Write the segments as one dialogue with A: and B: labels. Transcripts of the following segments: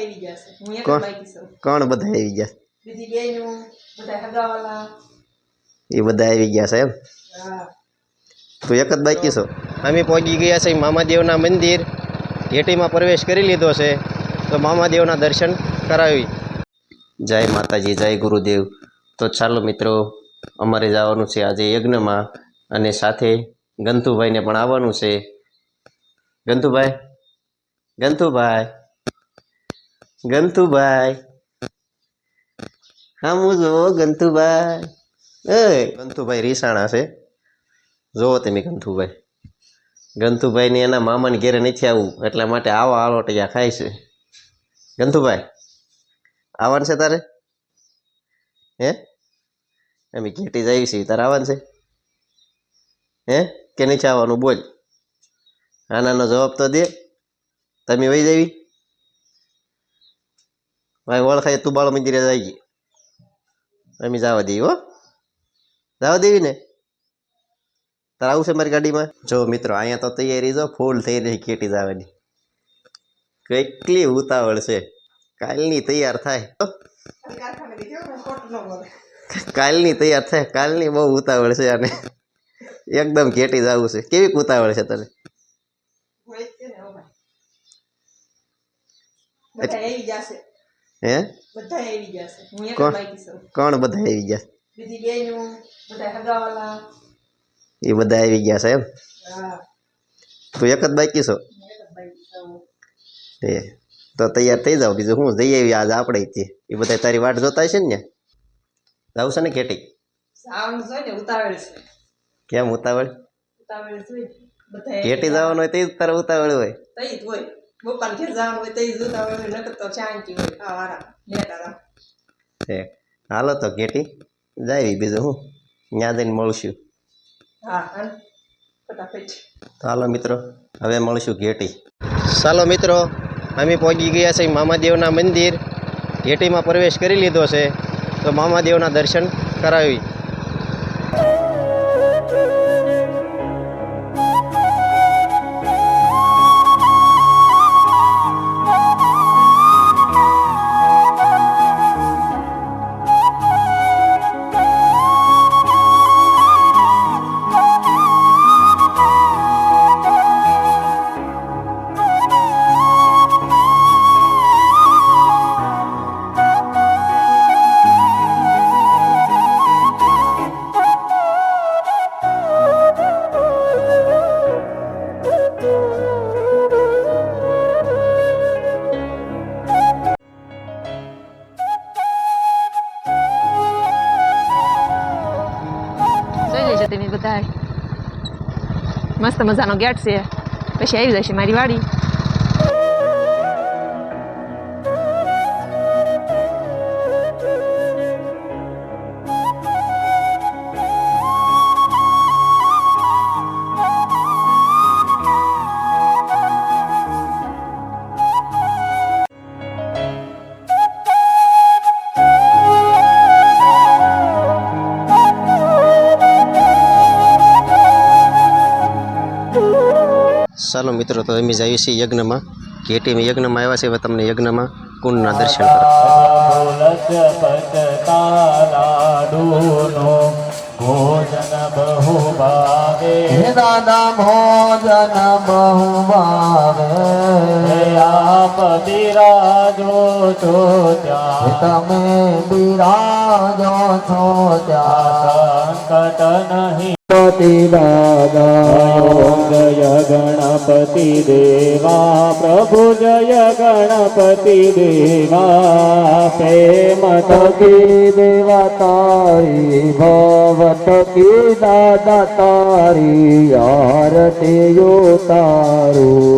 A: આવી ગયા છે. હું એક જ બાકી છું.
B: કોણ બધા આવી ગયા?
A: બીજી બેનું બધા હગાવાલા
B: એ બધા આવી ગયા છે એમ?
A: હા.
B: તું એક જ બાકી છો? અમે પહોંચી ગયા છે મામાદેવના મંદિર. ઘેટીમાં પ્રવેશ કરી લીધો છે, તો મામાદેવના દર્શન કરાવી. જય માતાજી, જય ગુરુદેવ. તો ચાલો મિત્રો, અમારે જવાનું છે આજે યજ્ઞમાં, અને સાથે ગંતુભાઈને પણ આવવાનું છે. ગંતુભાઈ, ગંતુભાઈ, ગંતુભાઈ, હા હું જો ગંતુભાઈ. ગંતુભાઈ રીસાણા છે, જોવો તમે ગંતુભાઈ. ગંતુભાઈને એના મામાને ઘેરે નથી આવવું, એટલા માટે આવા આલોટિયા ખાય છે. ગંતુભાઈ આવવાનું છે તારે? હે અમે ઘેટી જઈએ છીએ, તારે આવવાનું છે? હે કે નથી આવવાનું? બોલ, આનાનો જવાબ તો દે. તમે વહી જવી ભાઈ, ઓળખાય તું બાળ મંદિરે જઈ ગઈ, અમે જવા દેવી. હો, જવા દેવી ને? તારે આવું છે મારી ગાડીમાં? જો મિત્રો, અહીંયા તો તૈયારી જો ફૂલ થઈ રહી ઘેટી જવાની. કેટલી ઉતાવળ છે, કાલની તૈયાર થાય. કાલની તૈયાર થાય, કાલની બહુ ઉતાવળ છે અને એકદમ ઘેટી જવું છે. કેવી ઉતાવળ છે તને? હે
A: બધા આવી ગયા છે. હું એક જ બાકી છું.
B: કોણ બધા આવી ગયા?
A: બીજી બેનું બધા હગાવાલા
B: એ બધા આવી ગયા છે એમ?
A: હા.
B: તું એક જ બાકી છો? એ તો તૈયાર થઈ જાવ. બીજું હું જઈ આવી આજ આપણે તે. એ બધા તારી વાટ જોતા હશે ને? જાવું છે ને ઘેટી?
A: સાવન જોઈને ઉતાવળ છે.
B: કેમ ઉતાવળ?
A: ઉતાવળ જોઈ બધા
B: ઘેટી જવાનું હોય તે જ તારે ઉતાવળ હોય?
A: તઈ જ હોય. બપાને ઘેર જવાનું હોય તઈ જ ઉતાવળ હોય, નકર તો શાંતિ હોય. આ વારા નેટારા
B: હાલો તો ઘેટી જાય. બીજું હું ત્યાં જઈને મળશું.
A: હા, ફટાફટ.
B: તો હાલો મિત્રો, હવે મળશું ઘેટી. ચાલો મિત્રો, અમે પહોંચી ગયા છે મામાદેવના મંદિર. ઘેટીમાં પ્રવેશ કરી લીધો છે, તો મામાદેવના દર્શન કરાવી.
A: બધા મસ્ત મજાનો ગેટ છે. પછી આવી જશે મારી વાડી.
B: ચાલો મિત્રો, તો અમે જઈએ છીએ યજ્ઞમાં. ઘેટીમાં યજ્ઞમાં આવ્યા છે. હવે તમને યજ્ઞમાં કુંડના દર્શન
C: ભોજન બહુ ભાવે દાદા, ભોજન બહુ ભાવે. આપ બિરાજો છો ત્યાં, તમે બિરાજો છો ત્યાં. સંકટ નહીં પતિ દાદા. જય ગણપતિ દેવા, પ્રભુ જય ગણપતિ દેવા. પ્રેમ થકી દેવા તારી, ભવત કી દાદા તારી. આરતી ઉતારું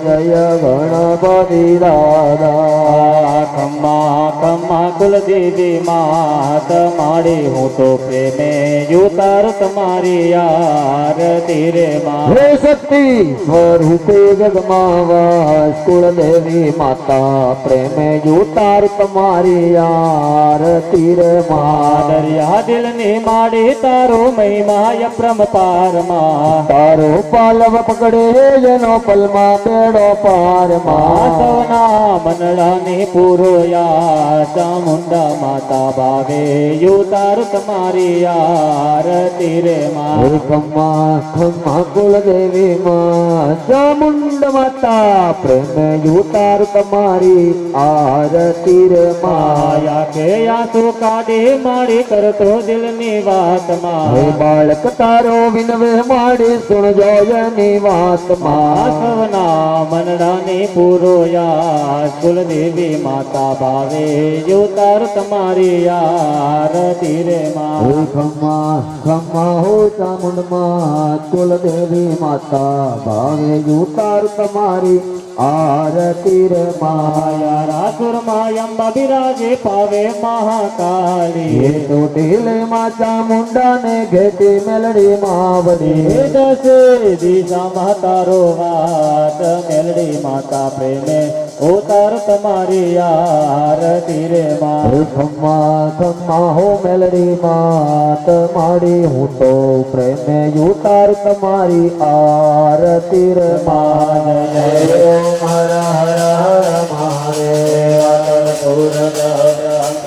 C: જય ગણપતિ દાદા. ખમ્મા ખમ્મા કુલદેવી માત માડી હું તો પ્રેમે ઉતાર તમારી આરતી રે માં
D: હે શક્તિ સ્વરૂપે જગમાવાસ કુળદેવી માતા પ્રેમે ઉતાર તમારી આરતી રે માં
C: દરિયા દિલની માડી તારો મહિમા પ્રમપાર માં
D: તારો પાલવ પકડે જેનો પલમાં બેડો પાર માં
C: સૌના મનડાની પૂરો યા ચામુંડા માતા ભાવે ઉતાર તમારી આરતી રે માં
D: ખમ્મા ખમ્મા કુળદેવી માં ચામુંડ માતા પ્રેમે ઉતાર તમારી આરતી રે માં
C: માયા કે આંસુ કાઢી માડી કરતો દિલની વાત
D: હે
C: માં
D: બાળક તારો વિનવે માડી સુણજો એની વાત માં
C: સવના મનડાની પૂરો યા કુલદેવી માતા ભાવે ઉતાર તમારી આરતી રે માં
D: ખમ્મા ખમ્મા હો ચામુંડ માં કુલદેવી માતા ભાવે ઉતાર તમારી આરતી રે
C: માયા રાસુર માયંબા બિરાજે પાવે મહાકાળી
D: ચોટીલે માં ચામુંડા ને ઘેટી મેલડી માવડી
C: દસે દિશામાં તારો વાત મેલડી માતા પ્રેમે ઉતાર તમારી આરતી રે માં
D: ખમ્મા ખમ્મા હો મેલડી માત માડી હું તો પ્રેમે ઉતાર તમારી આરતી રે માં જય હર હર હર મહાદેવ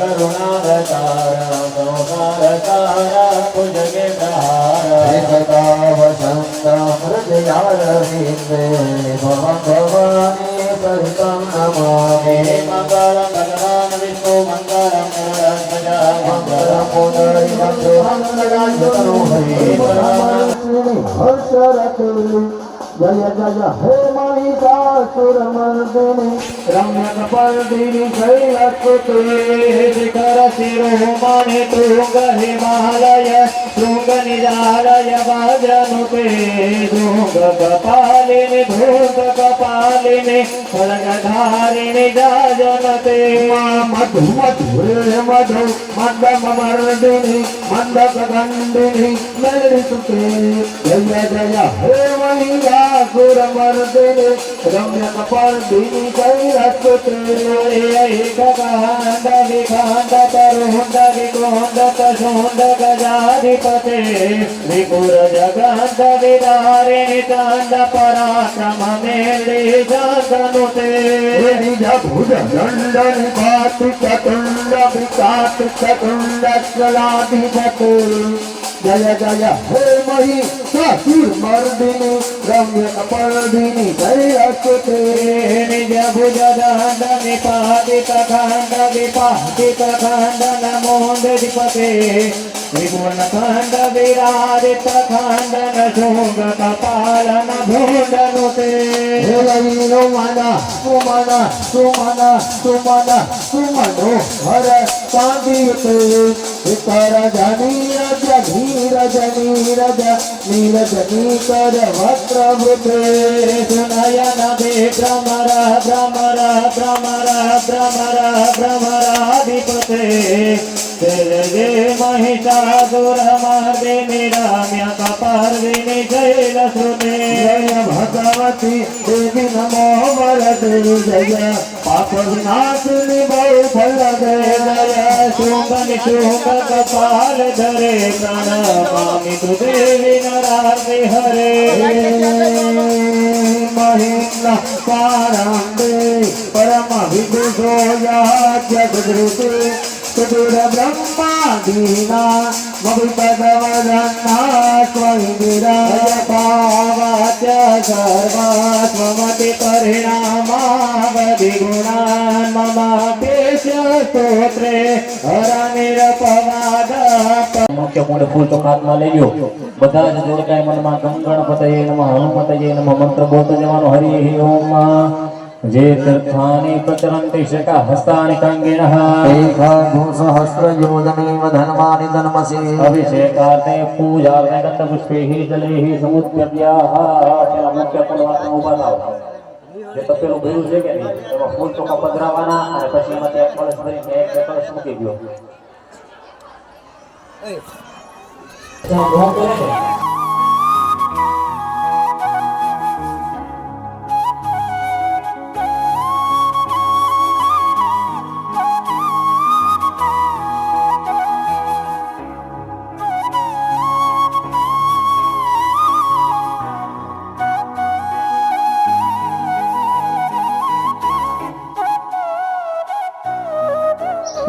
C: કરુણાવતારા ગૌરવતારા પૂજગે
D: એકદા વસંત હૃદયારવિંદે ભવાની પરિતમ નમામિ
C: મંગળમ ભગવાન વિષ્ણુ મંગળમ ગરુડધ્વજા મંગળમ
D: પુનરી મંગળાંજનો હરિ હર્ષરથિ જય જય હે મહિષાસુર મર્દિની રમ્ય કપર્દિની શૈલસ્તુતે
C: શિખર શિરોમણિ તૃંગ હિમાલય શૃંગ નિજાલય વજ્રનુતે શૃંગ કપાલિની ધૂત કપાલિની ખડગધારિણી જાજનતે
D: મધુ મધુરે મધુ મંદમ મર્દિની મંદક ગંડિની મેલડી સુતે જય જય હે મહિષાસુર મર્દિની રમ્ય કપર્દિની શૈલસ્તુતે
C: એકકાંડ વિકાંડ તરુંડ વિકોંડ કશુંડ ગજાધિપતે વિપુર જગંત વિદારિણી ચાંદ પરાક્રમ મેળી જગનુતે
D: નિજ ભુજ દંડ નિપાત ચતુંડ વિકાત ચતુંડ ચલાધિપતે જય જય હે મહિષાસુર મર્દિની રમ્ય કપર્દિની શૈલસ્તુતે
C: નિજ ભુજ દંડ નિપાતિત ખંડ વિપાતિત ખંડ નમોદધિપતે વિપુર્ણ ખંડ વિરાજિત ખંડ નશુંગ કપાલન ભૂંડનુતે
D: હેલો માના સુમના સુમના સુમના સુમનો હર સાંદિતે કર ધનીરજ ધીરજ નીરજ નીરજ નીકર વસ્ત્રવૃતે
C: સુનયન દે ભ્રમર ભ્રમર ભ્રમર ભ્રમર ભ્રમરાધિપતે જય મહિષાસુર મર્દિની રમ્ય કપર્દિની શૈલશ્રુતે
D: જય ભગવતી દેવી નમો વરદે જય પાપ વિનાશની બહુ ફલ દે
C: જય શુંભ નિશુંભ કપાલ ધરે પ્રણમામિ તુ દેવી નરાર્તિ હરે
D: મહિમ્ન પારંબે પરમ વિદુષો યાજગૃતે સુદૂર બ્રહ્માદીના મભિપદવદન્ના સ્વૈન્દિરા
C: પાવાચ્ય સર્વાસ્વમતિ પરિણામાવધિ ગુણાન મમાપેશ્ય સ્તોત્રે હરનિરપવાદ મુખ્ય મૂળ ફૂલ તો હાથમાં લઈ લ્યો બધા જ જોડકાય મનમાં ગણપતયે નમઃ હનુમતયે નમઃ મંત્ર બોલતો જવાનો હરિ ઓમ જે તીર્થાની પ્રચરંતિ શકા હસ્તાની કંગિણઃ
D: સહસ્રયોજનેવ ધર્માનિ ધર્મસી
C: અભિષેકાર્થે પૂજાર્થે દત્તપુષ્પૈઃ જલૈઃ સમુદ્યપ્યાઃ મુખ્ય ફૂલ હાથમાં ઉભા થાઓ જે તપેલું ભર્યું છે કે નહીં એમાં ફૂલ ચોખા પધરાવવાના અને પછી એમાંથી એક કળશ ભરીને એક કળશ મૂકી દો. ત્યાં ડોક કરે ને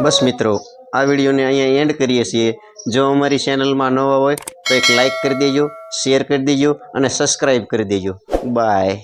B: બસ મિત્રો, આ વિડીયોને અહીંયા એન્ડ કરીએ છીએ. જો અમારી ચેનલમાં નવા હોય તો એક લાઈક કરી દેજો, શેર કરી દેજો અને સબસ્ક્રાઈબ કરી દેજો. બાય.